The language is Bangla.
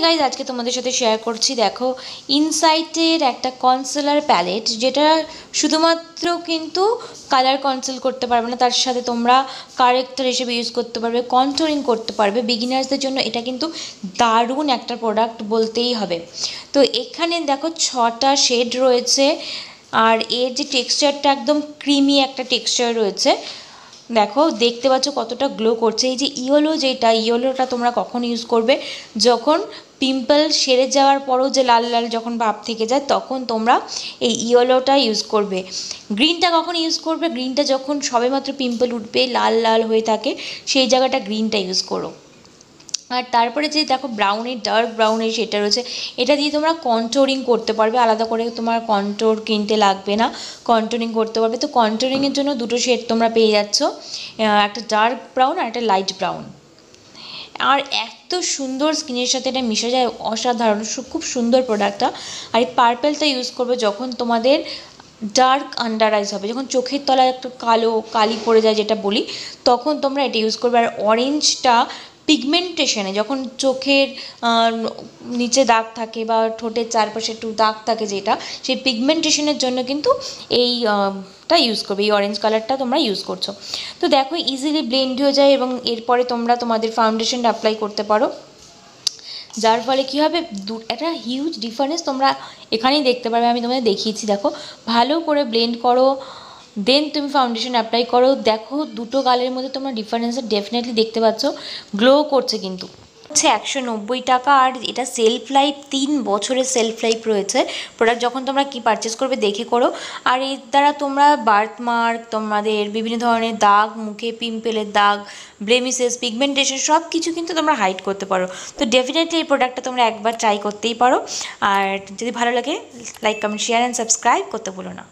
গাইজ আজকে তোমাদের সাথে শেয়ার করছি দেখো ইনসাইটের একটা কনসিলার প্যালেট, যেটা শুধুমাত্র কিন্তু কালার কনসিল করতে পারবে না, তার সাথে তোমরা কারেক্টার হিসেবে ইউজ করতে পারবে, কন্ট্রোলিং করতে পারবে। বিগিনার্সদের জন্য এটা কিন্তু দারুণ একটা প্রোডাক্ট বলতেই হবে। তো এখানে দেখো 6টা শেড রয়েছে, আর এর যে টেক্সচারটা একদম ক্রিমি একটা টেক্সচার রয়েছে। দেখো দেখতে পাচ্ছ কতটা গ্লো করছে। এই যে ইয়েলোটা তোমরা কখন ইউজ করবে, যখন পিম্পল সেরে যাওয়ার পরও যে লাল লাল যখন ভাব থেকে যায় তখন তোমরা এই ইয়েলোটা ইউজ করবে। গ্রিনটা কখন ইউজ করবে, গ্রিনটা যখন সবেমাত্র পিম্পল উঠবে, লাল লাল হয়ে থাকে, সেই জায়গাটা গ্রিনটা ইউজ করো। আর তারপরে যে দেখো ব্রাউনের, ডার্ক ব্রাউনের সেটা রয়েছে, এটা দিয়ে তোমরা কন্ট্রোরিং করতে পারবে, আলাদা করে তোমার কন্ট্রোর কিনতে লাগবে না, কন্ট্রোরিং করতে পারবে। তো কন্ট্রোরিংয়ের জন্য দুটো শেড তোমরা পেয়ে যাচ্ছ, একটা ডার্ক ব্রাউন আর একটা লাইট ব্রাউন। আর এত সুন্দর স্কিনের সাথে এটা মিশে যায়, অসাধারণ, খুব সুন্দর প্রোডাক্টটা। আর এই পার্পেলটা ইউজ করবে যখন তোমাদের ডার্ক আন্ডার আইস হবে, যখন চোখের তলায় একটা কালি পড়ে যায় যেটা বলি, তখন তোমরা এটা ইউজ করবে। আর অরেঞ্জটা পিগমেন্টেশনে, যখন চোখের নিচে দাগ থাকে বা ঠোঁটের চারপাশে একটু দাগ থাকে, যেটা সেই পিগমেন্টেশনের জন্য কিন্তু এইটা ইউজ করবে, এই অরেঞ্জ কালারটা তোমরা ইউজ করছো। তো দেখো ইজিলি ব্লেন্ড হয়ে যায় এবং এরপরে তোমরা তোমাদের ফাউন্ডেশনটা অ্যাপ্লাই করতে পারো, যার ফলে কী হবে, একটা হিউজ ডিফারেন্স তোমরা এখানেই দেখতে পারবে। আমি তোমাদের দেখিয়েছি, দেখো ভালো করে ব্লেন্ড করো, দেন তুমি ফাউন্ডেশন অ্যাপ্লাই করো, দেখো দুটো গালের মধ্যে তোমরা ডিফারেন্সটা ডেফিনেটলি দেখতে পাচ্ছ, গ্লো করছে কিন্তু। হচ্ছে 190 টাকা, আর এটা সেলফ লাইফ 3 বছরের সেলফ লাইফ রয়েছে। প্রোডাক্ট যখন তোমরা কি পারচেস করবে দেখে করো। আর এর দ্বারা তোমরা বার্থমার্ক, তোমাদের বিভিন্ন ধরনের দাগ, মুখে পিম্পলের দাগ, ব্লেমিসেস, পিগমেন্টেশন সব কিছু কিন্তু তোমরা হাইড করতে পারো। তো ডেফিনেটলি এই প্রোডাক্টটা তোমরা একবার ট্রাই করতেই পারো। আর যদি ভালো লাগে like, comment, share and subscribe করতে ভুলো না।